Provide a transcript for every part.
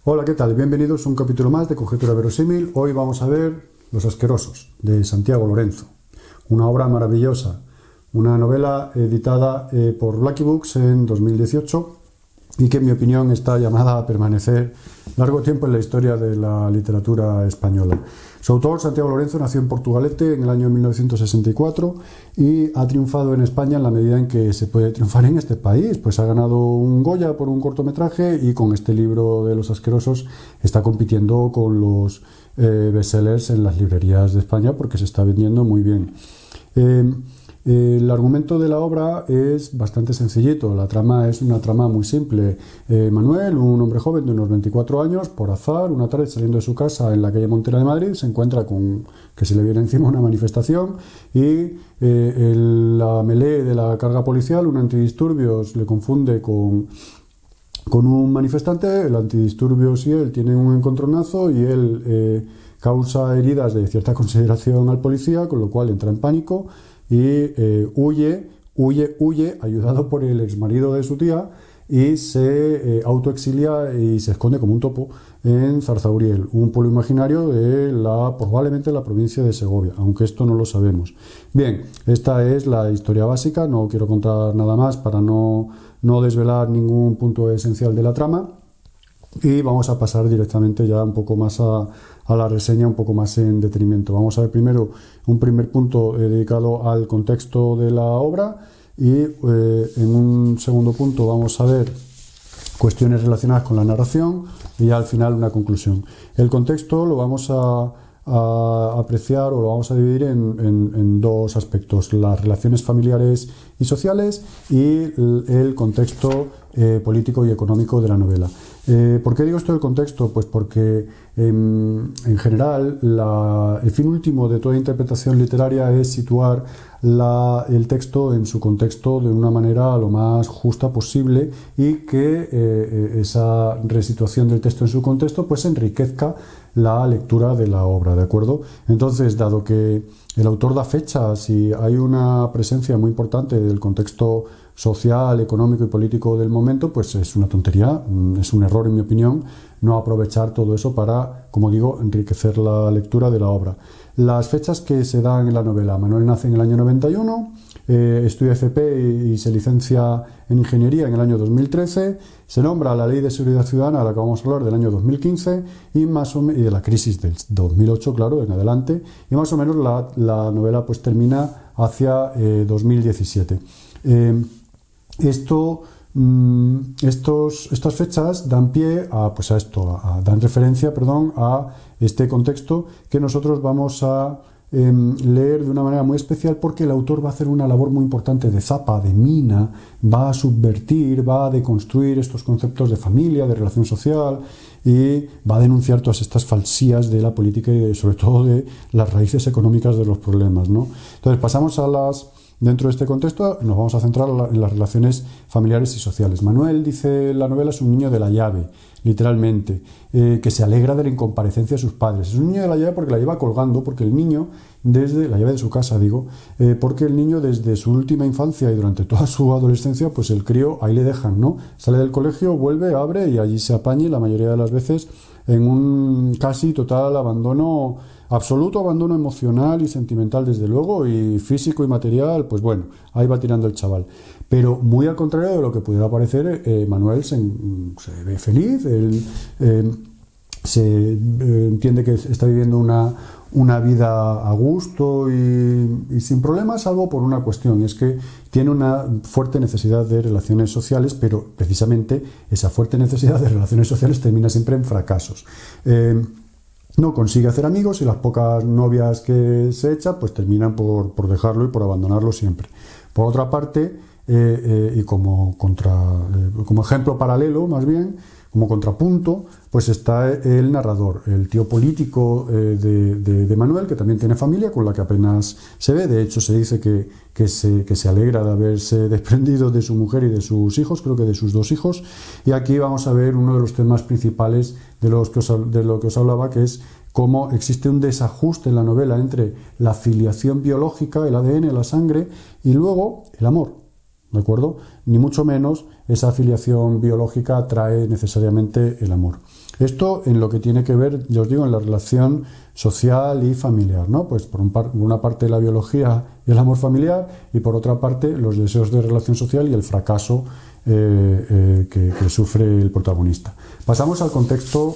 Hola, ¿qué tal? Bienvenidos a un capítulo más de Conjetura Verosímil. Hoy vamos a ver Los Asquerosos, de Santiago Lorenzo. Una obra maravillosa, una novela editada por Lucky Books en 2018 y que en mi opinión está llamada a permanecer largo tiempo en la historia de la literatura española. Su autor, Santiago Lorenzo, nació en Portugalete en el año 1964 y ha triunfado en España en la medida en que se puede triunfar en este país. Pues ha ganado un Goya por un cortometraje y con este libro de Los Asquerosos está compitiendo con los bestsellers en las librerías de España porque se está vendiendo muy bien. El argumento de la obra es bastante sencillito. La trama es una trama muy simple. Manuel, un hombre joven de unos 24 años, por azar, una tarde saliendo de su casa en la calle Montera de Madrid, se encuentra con que se le viene encima una manifestación y la melee de la carga policial, un antidisturbios, le confunde con un manifestante. El antidisturbios y él tienen un encontronazo y él causa heridas de cierta consideración al policía, con lo cual entra en pánico y huye, ayudado por el exmarido de su tía, y se autoexilia y se esconde como un topo en Zarzauriel, un pueblo imaginario de probablemente la provincia de Segovia, aunque esto no lo sabemos. Bien, esta es la historia básica, no quiero contar nada más para no desvelar ningún punto esencial de la trama. Y vamos a pasar directamente ya un poco más a la reseña, un poco más en detenimiento. Vamos a ver primero un primer punto dedicado al contexto de la obra y en un segundo punto vamos a ver cuestiones relacionadas con la narración y al final una conclusión. El contexto lo vamos a apreciar o lo vamos a dividir en dos aspectos: las relaciones familiares y sociales y el contexto político y económico de la novela. ¿Por qué digo esto del contexto? Pues porque en general el fin último de toda interpretación literaria es situar el texto en su contexto de una manera lo más justa posible y que esa resituación del texto en su contexto pues enriquezca la lectura de la obra, ¿de acuerdo? Entonces, dado que el autor da fechas y hay una presencia muy importante del contexto social, económico y político del momento, pues es una tontería, es un error en mi opinión no aprovechar todo eso para, como digo, enriquecer la lectura de la obra. Las fechas que se dan en la novela: Manuel nace en el año 91, estudia FP y se licencia en Ingeniería en el año 2013, se nombra la Ley de Seguridad Ciudadana, a la que vamos a hablar, del año 2015 y de la crisis del 2008, claro, en adelante, y más o menos la novela pues termina hacia 2017. Estas fechas dan pie dan referencia, a este contexto que nosotros vamos a leer de una manera muy especial, porque el autor va a hacer una labor muy importante de zapa, de mina, va a subvertir, va a deconstruir estos conceptos de familia, de relación social, y va a denunciar todas estas falsías de la política y sobre todo de las raíces económicas de los problemas, ¿no? Entonces pasamos dentro de este contexto nos vamos a centrar en las relaciones familiares y sociales. Manuel, dice la novela, es un niño de la llave, literalmente, que se alegra de la incomparecencia de sus padres. Es un niño de la llave porque la lleva colgando, porque el niño, desde la llave de su casa, porque el niño desde su última infancia y durante toda su adolescencia, pues el crío ahí le dejan, ¿no? Sale del colegio, vuelve, abre y allí se apañe, la mayoría de las veces en un casi total abandono, absoluto abandono emocional y sentimental, desde luego, y físico y material, pues bueno, ahí va tirando el chaval. Pero muy al contrario de lo que pudiera parecer, Manuel se ve feliz, él se entiende que está viviendo una vida a gusto y sin problemas, salvo por una cuestión: es que tiene una fuerte necesidad de relaciones sociales, pero precisamente esa fuerte necesidad de relaciones sociales termina siempre en fracasos. No consigue hacer amigos y las pocas novias que se echa pues terminan por dejarlo y por abandonarlo siempre. Por otra parte, y como ejemplo paralelo, más bien, como contrapunto, pues está el narrador, el tío político de Manuel, que también tiene familia con la que apenas se ve. De hecho, se dice que se alegra de haberse desprendido de su mujer y de sus hijos, creo que de sus 2 hijos. Y aquí vamos a ver uno de los temas principales de lo que os hablaba, que es cómo existe un desajuste en la novela entre la filiación biológica, el ADN, la sangre, y luego el amor. ¿De acuerdo? Ni mucho menos esa afiliación biológica trae necesariamente el amor. Esto en lo que tiene que ver, ya os digo, en la relación social y familiar, ¿no? Pues por una parte la biología y el amor familiar, y por otra parte los deseos de relación social y el fracaso que sufre el protagonista. Pasamos al contexto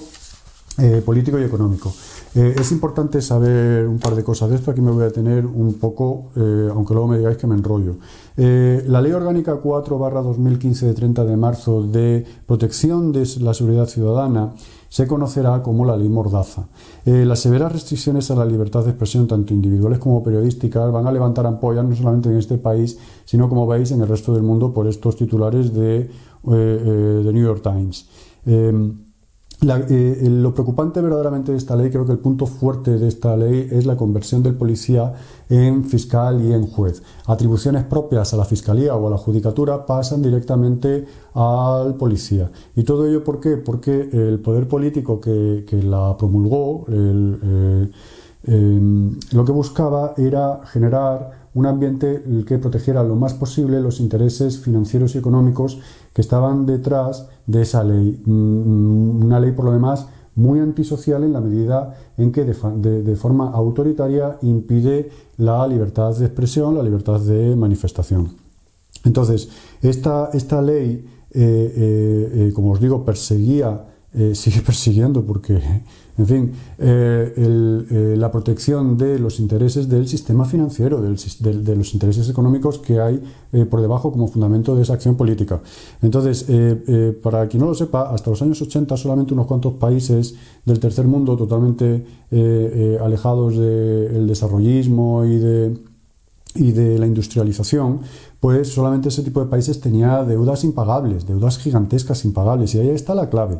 político y económico. Es importante saber un par de cosas de esto. Aquí me voy a detener un poco, aunque luego me digáis que me enrollo. La Ley Orgánica 4/2015 de 30 de marzo de protección de la seguridad ciudadana se conocerá como la Ley Mordaza. Las severas restricciones a la libertad de expresión, tanto individuales como periodísticas, van a levantar ampollas no solamente en este país, sino, como veis, en el resto del mundo por estos titulares de New York Times. Lo preocupante verdaderamente de esta ley, creo que el punto fuerte de esta ley es la conversión del policía en fiscal y en juez. Atribuciones propias a la fiscalía o a la judicatura pasan directamente al policía. ¿Y todo ello por qué? Porque el poder político que la promulgó lo que buscaba era generar un ambiente que protegiera lo más posible los intereses financieros y económicos que estaban detrás de esa ley. Una ley, por lo demás, muy antisocial en la medida en que de forma autoritaria impide la libertad de expresión, la libertad de manifestación. Entonces, esta ley, como os digo, sigue persiguiendo porque, en fin, la protección de los intereses del sistema financiero, de los intereses económicos que hay por debajo como fundamento de esa acción política. Entonces, para quien no lo sepa, hasta los años 80 solamente unos cuantos países del tercer mundo, totalmente alejados del desarrollismo y de la industrialización, pues solamente ese tipo de países tenía deudas impagables, deudas gigantescas impagables, y ahí está la clave.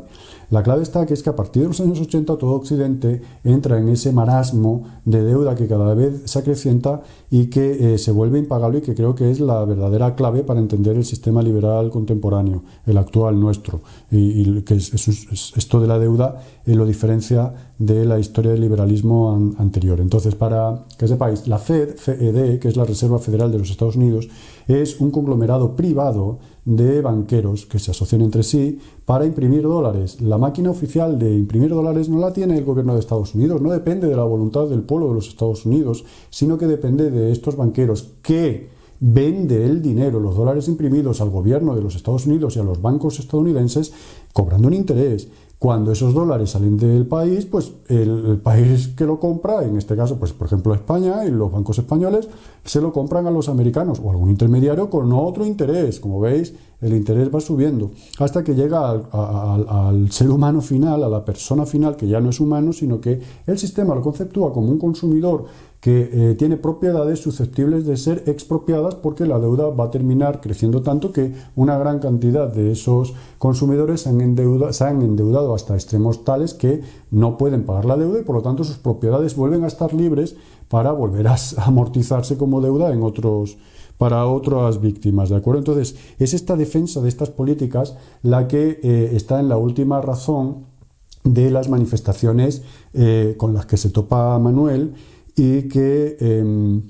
La clave está que es que a partir de los años 80 todo Occidente entra en ese marasmo de deuda que cada vez se acrecienta y que se vuelve impagable, y que creo que es la verdadera clave para entender el sistema liberal contemporáneo, el actual nuestro, y que esto de la deuda lo diferencia de la historia del liberalismo anterior. Entonces, para que sepáis, la FED, que es la Reserva Federal de los Estados Unidos, es un conglomerado privado de banqueros que se asocian entre sí para imprimir dólares. La máquina oficial de imprimir dólares no la tiene el gobierno de Estados Unidos, no depende de la voluntad del pueblo de los Estados Unidos, sino que depende de estos banqueros que vende el dinero, los dólares imprimidos, al gobierno de los Estados Unidos y a los bancos estadounidenses, cobrando un interés. Cuando esos dólares salen del país, pues el país que lo compra, en este caso, pues por ejemplo España y los bancos españoles, se lo compran a los americanos o algún intermediario con otro interés. Como veis, el interés va subiendo hasta que llega al ser humano final, a la persona final, que ya no es humano, sino que el sistema lo conceptúa como un consumidor que tiene propiedades susceptibles de ser expropiadas, porque la deuda va a terminar creciendo tanto que una gran cantidad de esos consumidores se han endeudado hasta extremos tales que no pueden pagar la deuda, y por lo tanto sus propiedades vuelven a estar libres para volver a amortizarse como deuda para otras víctimas, ¿de acuerdo? Entonces, es esta defensa de estas políticas la que está en la última razón de las manifestaciones con las que se topa Manuel, y que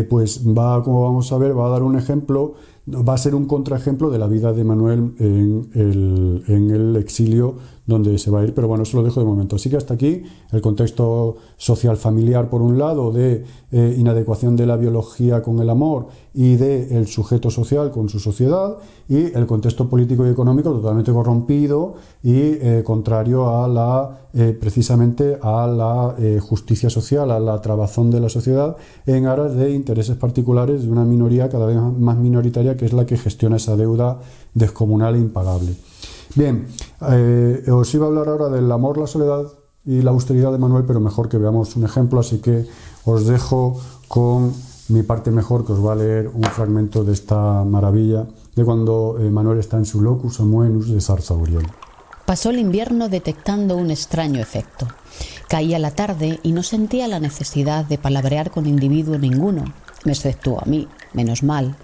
pues como vamos a ver, va a dar un ejemplo, va a ser un contraejemplo de la vida de Manuel en el exilio donde se va a ir, pero bueno, eso lo dejo de momento. Así que hasta aquí el contexto social familiar, por un lado, de inadecuación de la biología con el amor y del sujeto social con su sociedad, y el contexto político y económico totalmente corrompido y contrario a precisamente a la justicia social, a la trabazón de la sociedad en aras de intereses particulares de una minoría cada vez más minoritaria, que es la que gestiona esa deuda descomunal e impagable. Bien, os iba a hablar ahora del amor, la soledad y la austeridad de Manuel, pero mejor que veamos un ejemplo, así que os dejo con mi parte mejor, que os va a leer un fragmento de esta maravilla de cuando Manuel está en su locus amoenus de Zarzauriel. Pasó el invierno detectando un extraño efecto. Caía la tarde y no sentía la necesidad de palabrear con individuo ninguno, me exceptuó a mí, menos mal.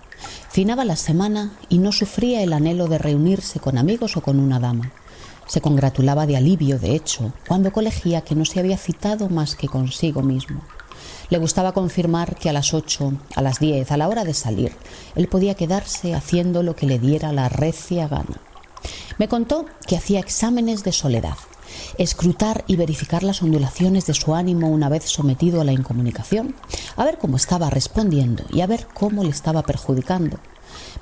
Finaba la semana y no sufría el anhelo de reunirse con amigos o con una dama. Se congratulaba de alivio, de hecho, cuando colegía que no se había citado más que consigo mismo. Le gustaba confirmar que a las 8, a las 10, a la hora de salir, él podía quedarse haciendo lo que le diera la recia gana. Me contó que hacía exámenes de soledad, escrutar y verificar las ondulaciones de su ánimo una vez sometido a la incomunicación, a ver cómo estaba respondiendo y a ver cómo le estaba perjudicando.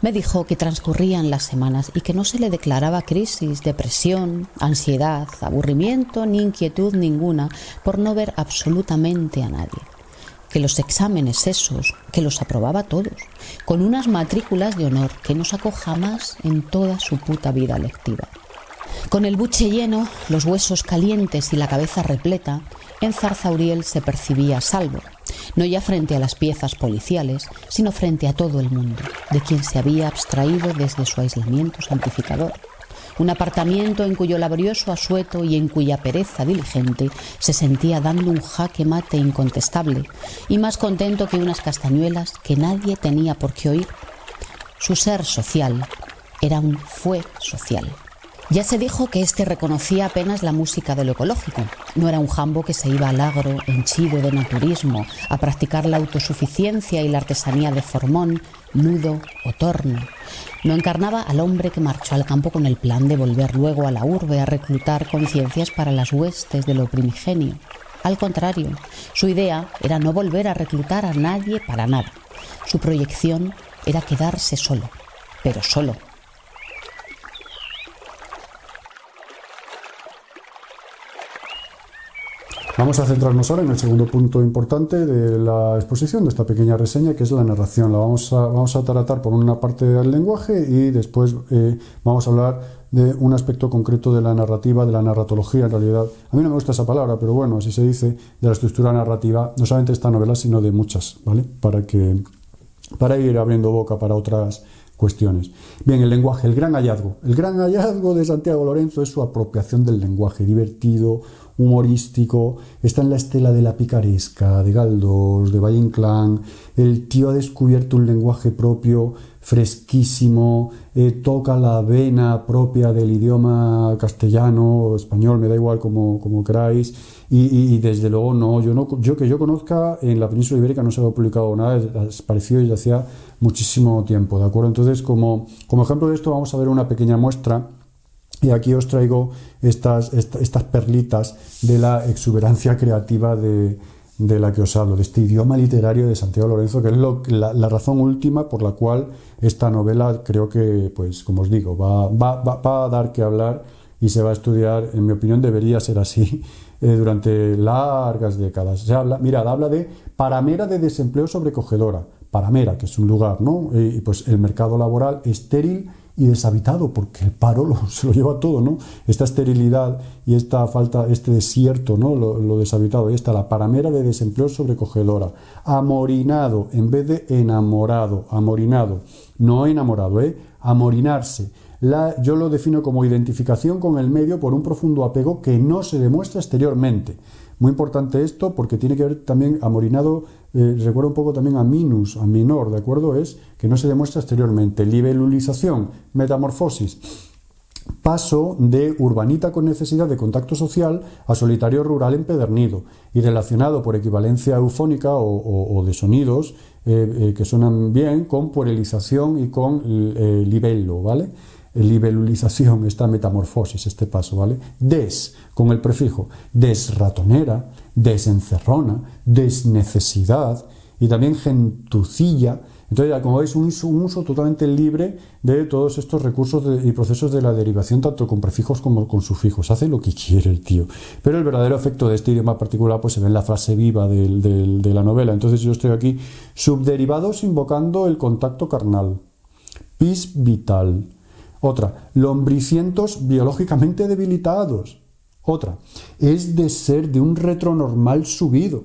Me dijo que transcurrían las semanas y que no se le declaraba crisis, depresión, ansiedad, aburrimiento ni inquietud ninguna por no ver absolutamente a nadie. Que los exámenes esos, que los aprobaba todos, con unas matrículas de honor que no sacó jamás en toda su puta vida lectiva. Con el buche lleno, los huesos calientes y la cabeza repleta, en Zarzauriel se percibía a salvo, no ya frente a las piezas policiales, sino frente a todo el mundo, de quien se había abstraído desde su aislamiento santificador. Un apartamiento en cuyo laborioso asueto y en cuya pereza diligente se sentía dando un jaque mate incontestable y más contento que unas castañuelas que nadie tenía por qué oír. Su ser social era un fue social. Ya se dijo que éste reconocía apenas la música de lo ecológico. No era un jambo que se iba al agro, henchido de naturismo, a practicar la autosuficiencia y la artesanía de formón, nudo o torno. No encarnaba al hombre que marchó al campo con el plan de volver luego a la urbe a reclutar conciencias para las huestes de lo primigenio. Al contrario, su idea era no volver a reclutar a nadie para nada. Su proyección era quedarse solo, pero solo. Vamos a centrarnos ahora en el segundo punto importante de la exposición, de esta pequeña reseña, que es la narración. La vamos a tratar por una parte del lenguaje y después vamos a hablar de un aspecto concreto de la narrativa, de la narratología en realidad. A mí no me gusta esa palabra, pero bueno, así se dice, de la estructura narrativa, no solamente de esta novela, sino de muchas, ¿vale? Para ir abriendo boca para otras cuestiones. Bien, el lenguaje, el gran hallazgo. El gran hallazgo de Santiago Lorenzo es su apropiación del lenguaje, divertido, humorístico, está en la estela de la picaresca, de Galdós, de Valle Inclán. El tío ha descubierto un lenguaje propio, fresquísimo, toca la vena propia del idioma castellano o español, me da igual como queráis, y desde luego yo que yo conozca, en la península ibérica no se había publicado nada parecido desde hacía muchísimo tiempo, ¿de acuerdo? Entonces, como ejemplo de esto, vamos a ver una pequeña muestra. Y aquí os traigo estas perlitas de la exuberancia creativa de la que os hablo, de este idioma literario de Santiago Lorenzo, que es la razón última por la cual esta novela creo que, pues como os digo, va a dar que hablar y se va a estudiar, en mi opinión debería ser así, durante largas décadas. Habla de paramera de desempleo sobrecogedora, paramera, que es un lugar, ¿no? Y pues el mercado laboral estéril y deshabitado, porque el paro se lo lleva todo, ¿no? Esta esterilidad y esta falta, este desierto, ¿no? Lo deshabitado. Ahí está la paramera de desempleo sobrecogedora. Amorinado en vez de enamorado. Amorinado, no enamorado, amorinarse. Yo lo defino como identificación con el medio por un profundo apego que no se demuestra exteriormente. Muy importante esto porque tiene que ver también amorinado, recuerda un poco también a minus, a minor, ¿de acuerdo? Es que no se demuestra exteriormente. Libelulización, metamorfosis. Paso de urbanita con necesidad de contacto social a solitario rural empedernido y relacionado por equivalencia eufónica o de sonidos que suenan bien con puerilización y con libelo, ¿vale? Libelulización, esta metamorfosis, este paso, ¿vale? Con el prefijo, desratonera, desencerrona, desnecesidad y también gentucilla. Entonces, como veis, un uso totalmente libre de todos estos recursos y procesos de la derivación, tanto con prefijos como con sufijos. Hace lo que quiere el tío. Pero el verdadero efecto de este idioma particular pues se ve en la frase viva de la novela. Entonces yo estoy aquí, subderivados invocando el contacto carnal. Pis vital. Otra, lombricientos biológicamente debilitados. Otra, es de ser de un retronormal subido.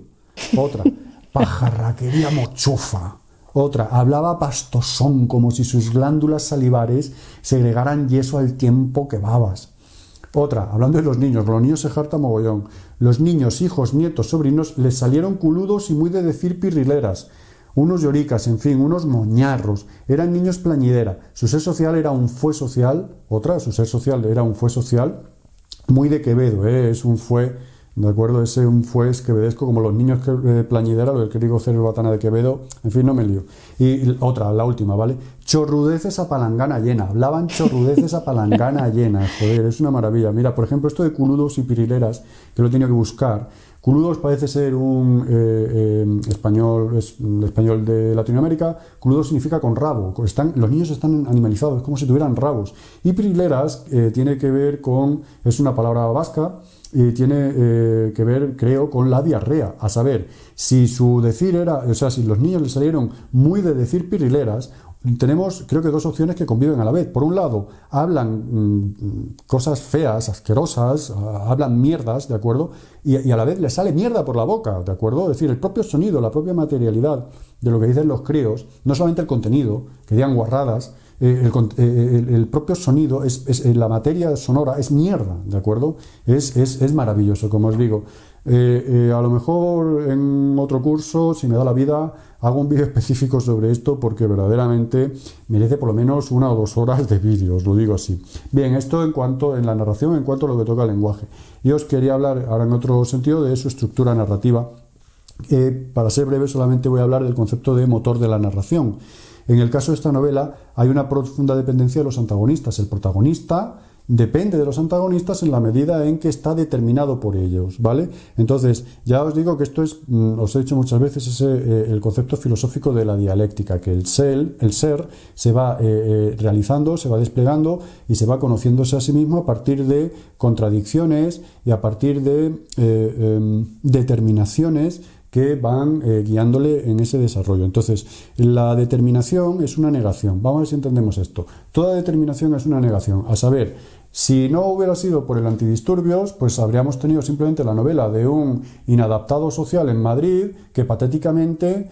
Otra, pajarraquería mochofa. Otra, hablaba pastosón como si sus glándulas salivares segregaran yeso al tiempo que babas. Otra, hablando de los niños se jarta mogollón. Los niños, hijos, nietos, sobrinos les salieron culudos y muy de decir pirrileras. Unos lloricas, en fin, unos moñarros, eran niños plañidera, su ser social era un fue social, su ser social era un fue social muy de Quevedo, es un fue ¿de acuerdo? Ese un fues quevedesco, como los niños plañidera, lo del querido Cerbatana de Quevedo, en fin, no me lío. Y otra, la última, ¿vale? Chorrudeces a palangana llena, hablaban chorrudeces a palangana llena, joder, es una maravilla. Mira, por ejemplo, esto de culudos y pirileras, que lo he tenido que buscar. Culudos parece ser un español de Latinoamérica. Culudo significa con rabo. Los niños están animalizados, es como si tuvieran rabos. Y pirileras tiene que ver con, es una palabra vasca, y tiene que ver, creo, con la diarrea. A saber, si su decir era, o sea, si los niños les salieron muy de decir pirileras, tenemos, creo que, dos opciones que conviven a la vez. Por un lado, hablan cosas feas, asquerosas, hablan mierdas, ¿de acuerdo? Y a la vez les sale mierda por la boca, ¿de acuerdo? Es decir, el propio sonido, la propia materialidad de lo que dicen los críos, no solamente el contenido, que digan guarradas, el propio sonido, la materia sonora es mierda, ¿de acuerdo? Es maravilloso, como os digo. A lo mejor en otro curso, si me da la vida, hago un vídeo específico sobre esto porque verdaderamente merece por lo menos 1 o 2 horas de vídeo, os lo digo así. Bien, esto en la narración, en cuanto a lo que toca al lenguaje. Y os quería hablar ahora en otro sentido de su estructura narrativa. Para ser breve, solamente voy a hablar del concepto de motor de la narración. En el caso de esta novela hay una profunda dependencia de los antagonistas. El protagonista depende de los antagonistas en la medida en que está determinado por ellos, ¿vale? Entonces, ya os digo que esto es, os he dicho muchas veces, el concepto filosófico de la dialéctica, que el ser se va realizando, se va desplegando y se va conociéndose a sí mismo a partir de contradicciones y a partir de determinaciones que van guiándole en ese desarrollo. Entonces, la determinación es una negación. Vamos a ver si entendemos esto. Toda determinación es una negación. A saber, si no hubiera sido por el antidisturbios, pues habríamos tenido simplemente la novela de un inadaptado social en Madrid que patéticamente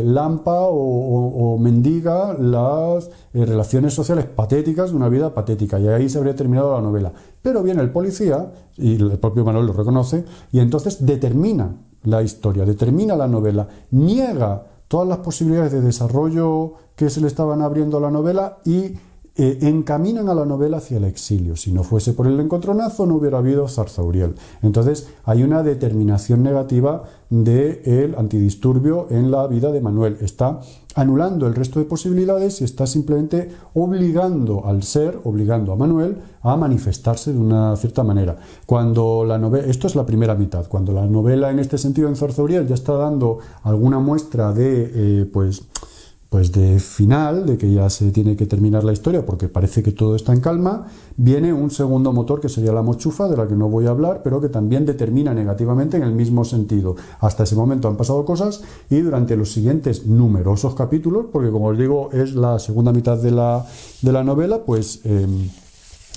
lampa o mendiga las relaciones sociales patéticas de una vida patética. Y ahí se habría terminado la novela. Pero viene el policía, y el propio Manuel lo reconoce, y entonces determina la historia, determina la novela, niega todas las posibilidades de desarrollo que se le estaban abriendo a la novela y encaminan a la novela hacia el exilio. Si no fuese por el encontronazo, no hubiera habido Zarzauriel. Entonces, hay una determinación negativa del antidisturbio en la vida de Manuel. Está anulando el resto de posibilidades y está simplemente obligando al ser, obligando a Manuel a manifestarse de una cierta manera. Cuando la novela, esto es la primera mitad, cuando la novela en este sentido en Zarzauriel ya está dando alguna muestra de pues de final, de que ya se tiene que terminar la historia porque parece que todo está en calma, viene un segundo motor que sería la mochufa, de la que no voy a hablar, pero que también determina negativamente en el mismo sentido. Hasta ese momento han pasado cosas y durante los siguientes numerosos capítulos, porque como os digo es la segunda mitad de la novela, pues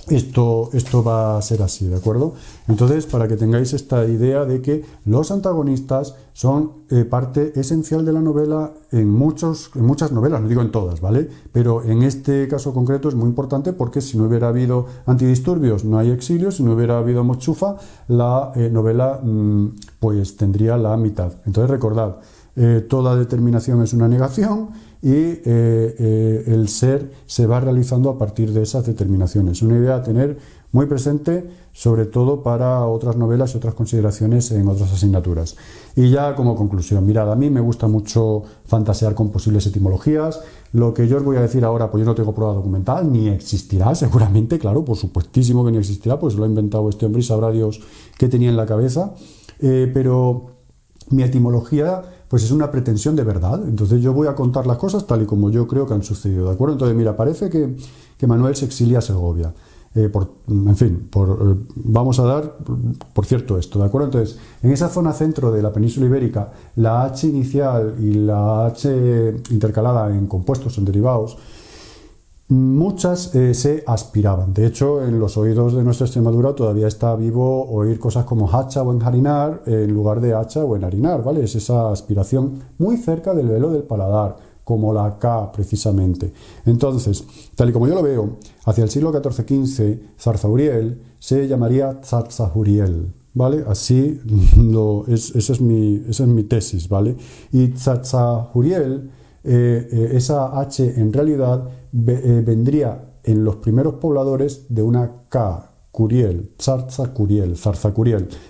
esto va a ser así, ¿de acuerdo? Entonces, para que tengáis esta idea de que los antagonistas son parte esencial de la novela en muchas novelas, no digo en todas, ¿vale? Pero en este caso concreto es muy importante porque si no hubiera habido antidisturbios no hay exilio, si no hubiera habido mochufa, la novela pues tendría la mitad. Entonces recordad, toda determinación es una negación y el ser se va realizando a partir de esas determinaciones. Una idea a tener muy presente, sobre todo para otras novelas y otras consideraciones en otras asignaturas. Y ya como conclusión, mirad, a mí me gusta mucho fantasear con posibles etimologías. Lo que yo os voy a decir ahora, pues yo no tengo prueba documental, ni existirá seguramente, claro, por supuestísimo que ni existirá, pues lo ha inventado este hombre y sabrá Dios qué tenía en la cabeza, pero mi etimología pues es una pretensión de verdad. Entonces yo voy a contar las cosas tal y como yo creo que han sucedido, ¿de acuerdo? Entonces mira, parece que Manuel se exilia a Segovia. Vamos a dar por cierto esto, ¿de acuerdo? Entonces, en esa zona centro de la península ibérica, la H inicial y la H intercalada en compuestos, en derivados, muchas se aspiraban. De hecho, en los oídos de nuestra Extremadura todavía está vivo oír cosas como hacha o enharinar en lugar de hacha o enharinar, ¿vale? Es esa aspiración muy cerca del velo del paladar, como la K precisamente. Entonces, tal y como yo lo veo, hacia el siglo XIV-XV, Zarzauriel se llamaría Zarzahuriel, ¿vale? Así, esa es mi tesis, ¿vale? Y Zarzahuriel, esa H en realidad vendría en los primeros pobladores de una K Curiel, Zarzakuriel,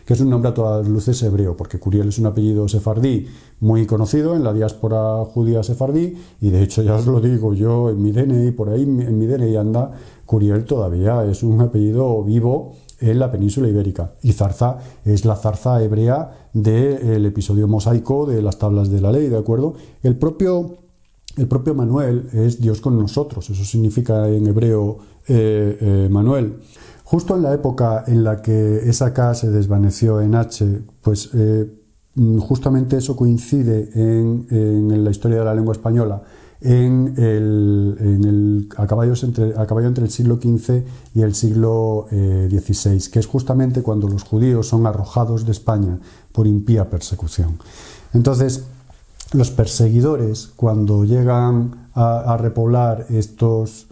que es un nombre a todas luces hebreo, porque Curiel es un apellido sefardí muy conocido en la diáspora judía sefardí, y de hecho ya os lo digo yo, en mi DNI, por ahí en mi DNI anda Curiel todavía, es un apellido vivo en la península ibérica. Y zarza es la zarza hebrea del episodio mosaico de las tablas de la ley, ¿de acuerdo? El propio Manuel es Dios con nosotros, eso significa en hebreo Manuel. Justo en la época en la que esa K se desvaneció en H, pues justamente eso coincide en la historia de la lengua española, a caballo entre el siglo XV y el siglo XVI, que es justamente cuando los judíos son arrojados de España por impía persecución. Entonces, los perseguidores, cuando llegan a repoblar estos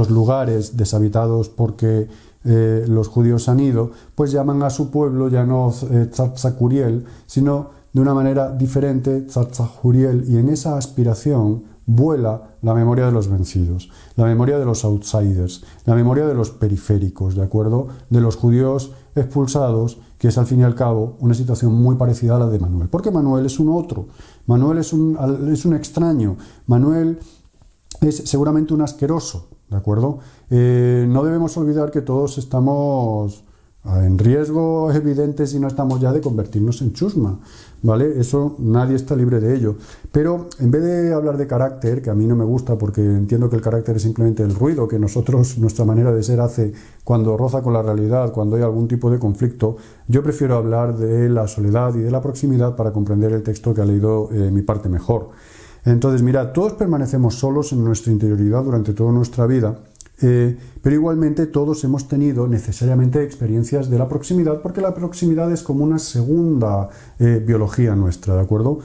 lugares deshabitados porque los judíos han ido, pues llaman a su pueblo ya no Zarzakuriel, sino de una manera diferente Zarzakuriel, y en esa aspiración vuela la memoria de los vencidos, la memoria de los outsiders, la memoria de los periféricos, ¿de acuerdo? De los judíos expulsados, que es al fin y al cabo una situación muy parecida a la de Manuel, porque Manuel es un otro, Manuel es un extraño, Manuel es seguramente un asqueroso, ¿de acuerdo? No debemos olvidar que todos estamos en riesgo evidente si no estamos ya de convertirnos en chusma, ¿vale? Eso nadie está libre de ello. Pero en vez de hablar de carácter, que a mí no me gusta porque entiendo que el carácter es simplemente el ruido que nuestra manera de ser hace cuando roza con la realidad, cuando hay algún tipo de conflicto, yo prefiero hablar de la soledad y de la proximidad para comprender el texto que ha leído mi parte mejor. Entonces, mirad, todos permanecemos solos en nuestra interioridad durante toda nuestra vida, pero igualmente todos hemos tenido necesariamente experiencias de la proximidad, porque la proximidad es como una segunda biología nuestra, ¿de acuerdo?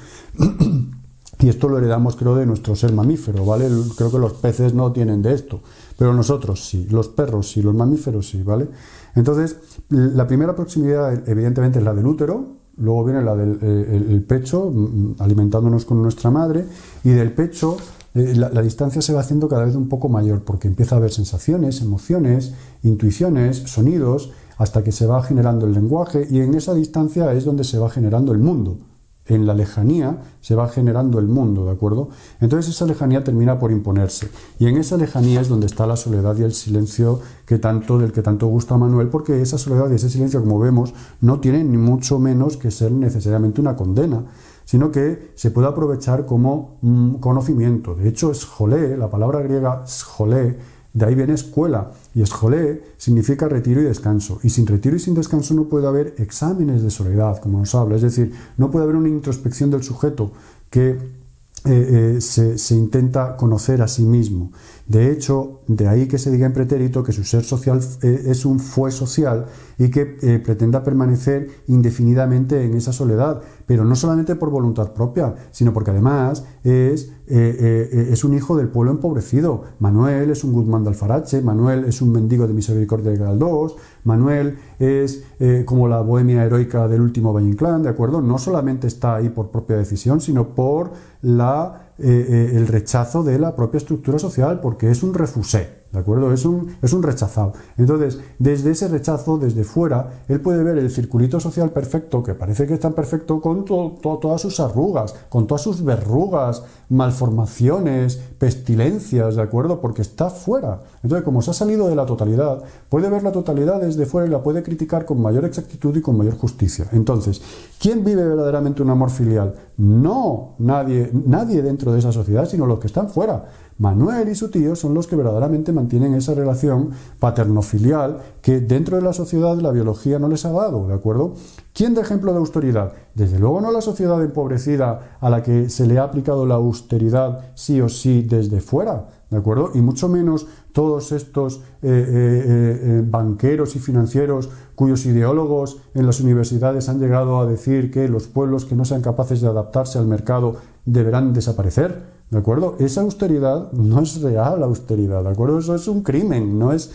Y esto lo heredamos, creo, de nuestro ser mamífero, ¿vale? Creo que los peces no tienen de esto, pero nosotros sí, los perros sí, los mamíferos sí, ¿vale? Entonces, la primera proximidad, evidentemente, es la del útero. Luego viene la del pecho, alimentándonos con nuestra madre, y del pecho la distancia se va haciendo cada vez un poco mayor, porque empieza a haber sensaciones, emociones, intuiciones, sonidos, hasta que se va generando el lenguaje, y en esa distancia es donde se va generando el mundo. En la lejanía se va generando el mundo, ¿de acuerdo? Entonces esa lejanía termina por imponerse. Y en esa lejanía es donde está la soledad y el silencio del que tanto gusta a Manuel, porque esa soledad y ese silencio, como vemos, no tienen ni mucho menos que ser necesariamente una condena, sino que se puede aprovechar como un conocimiento. De hecho, esjolé, la palabra griega esjolé, de ahí viene escuela, y esjolé significa retiro y descanso, y sin retiro y sin descanso no puede haber exámenes de soledad, como nos habla, es decir, no puede haber una introspección del sujeto que se intenta conocer a sí mismo. De hecho, de ahí que se diga en pretérito que su ser social es un fue social y que pretenda permanecer indefinidamente en esa soledad, pero no solamente por voluntad propia, sino porque además es un hijo del pueblo empobrecido. Manuel es un Guzmán de Alfarache, Manuel es un mendigo de Misericordia de Galdós, Manuel es como la bohemia heroica del último Valle Inclán, ¿de acuerdo? No solamente está ahí por propia decisión, sino por el rechazo de la propia estructura social, porque es un refusé, ¿de acuerdo? Es un rechazado. Entonces, desde ese rechazo, desde fuera, él puede ver el circulito social perfecto, que parece que es tan perfecto, con todas sus arrugas, con todas sus verrugas, malformaciones, pestilencias, ¿de acuerdo? Porque está fuera. Entonces, como se ha salido de la totalidad, puede ver la totalidad desde fuera y la puede criticar con mayor exactitud y con mayor justicia. Entonces, ¿quién vive verdaderamente un amor filial? No nadie dentro de esa sociedad, sino los que están fuera. Manuel y su tío son los que verdaderamente mantienen esa relación paterno-filial que dentro de la sociedad la biología no les ha dado, ¿de acuerdo? ¿Quién da ejemplo de austeridad? Desde luego no la sociedad empobrecida a la que se le ha aplicado la austeridad sí o sí desde fuera, ¿de acuerdo? Y mucho menos todos estos banqueros y financieros cuyos ideólogos en las universidades han llegado a decir que los pueblos que no sean capaces de adaptarse al mercado deberán desaparecer, ¿de acuerdo? Esa austeridad no es real austeridad, ¿de acuerdo? Eso es un crimen, no es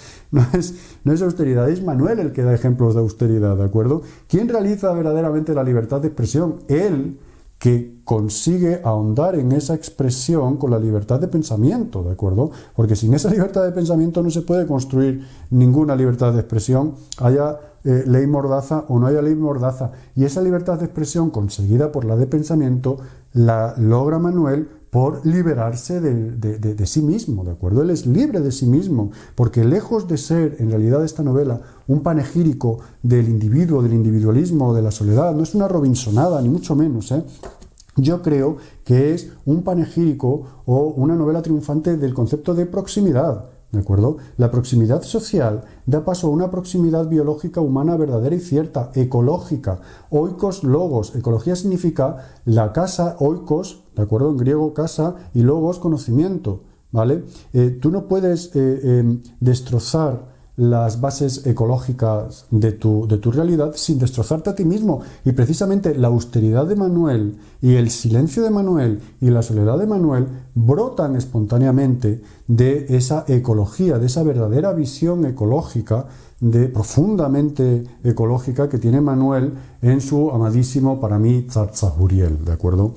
austeridad, es Manuel el que da ejemplos de austeridad, ¿de acuerdo? ¿Quién realiza verdaderamente la libertad de expresión? Él, que consigue ahondar en esa expresión con la libertad de pensamiento, ¿de acuerdo? Porque sin esa libertad de pensamiento no se puede construir ninguna libertad de expresión, haya ley mordaza o no haya ley mordaza. Y esa libertad de expresión conseguida por la de pensamiento la logra Manuel por liberarse de sí mismo, ¿de acuerdo? Él es libre de sí mismo, porque lejos de ser, en realidad, esta novela un panegírico del individuo, del individualismo, de la soledad, no es una Robinsonada, ni mucho menos, ¿eh? Yo creo que es un panegírico o una novela triunfante del concepto de proximidad, ¿de acuerdo? La proximidad social da paso a una proximidad biológica humana verdadera y cierta, ecológica. Oikos logos. Ecología significa la casa, oikos, ¿de acuerdo? En griego casa y logos conocimiento, ¿vale? Tú no puedes destrozar las bases ecológicas de tu realidad sin destrozarte a ti mismo. Y precisamente la austeridad de Manuel y el silencio de Manuel y la soledad de Manuel brotan espontáneamente de esa ecología, de esa verdadera visión ecológica, profundamente ecológica que tiene Manuel en su amadísimo, para mí, Zarzahuriel, ¿de acuerdo?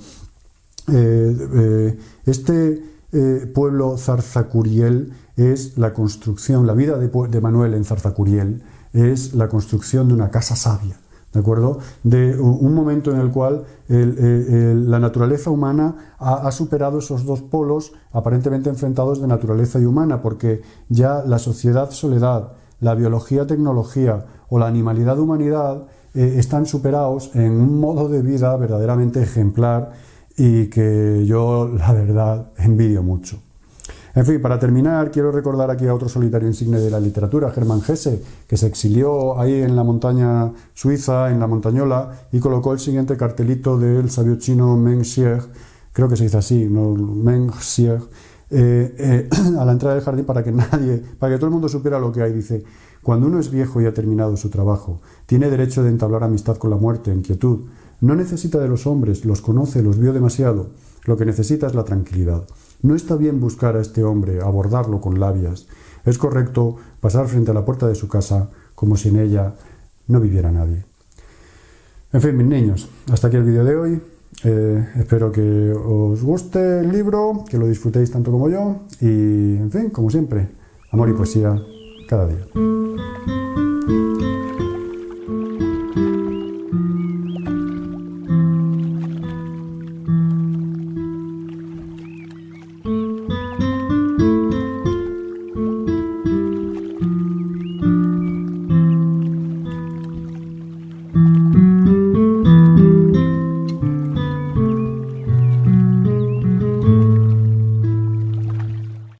Pueblo Zarzahuriel es la construcción, la vida de Manuel en Zarzahuriel es la construcción de una casa sabia, ¿de acuerdo? De un momento en el cual la naturaleza humana ha superado esos dos polos aparentemente enfrentados de naturaleza y humana, porque ya la sociedad-soledad, la biología-tecnología o la animalidad-humanidad están superados en un modo de vida verdaderamente ejemplar y que yo, la verdad, envidio mucho. En fin, para terminar, quiero recordar aquí a otro solitario insigne de la literatura, Hermann Hesse, que se exilió ahí en la montaña suiza, en la Montañola, y colocó el siguiente cartelito del sabio chino Meng Xie, creo que se dice así, ¿no? Meng Xie, a la entrada del jardín para que todo el mundo supiera lo que hay. Dice: cuando uno es viejo y ha terminado su trabajo, tiene derecho de entablar amistad con la muerte en quietud. No necesita de los hombres, los conoce, los vio demasiado. Lo que necesita es la tranquilidad. No está bien buscar a este hombre, abordarlo con labias. Es correcto pasar frente a la puerta de su casa como si en ella no viviera nadie. En fin, mis niños, hasta aquí el vídeo de hoy. Espero que os guste el libro, que lo disfrutéis tanto como yo. Y, en fin, como siempre, amor y poesía cada día.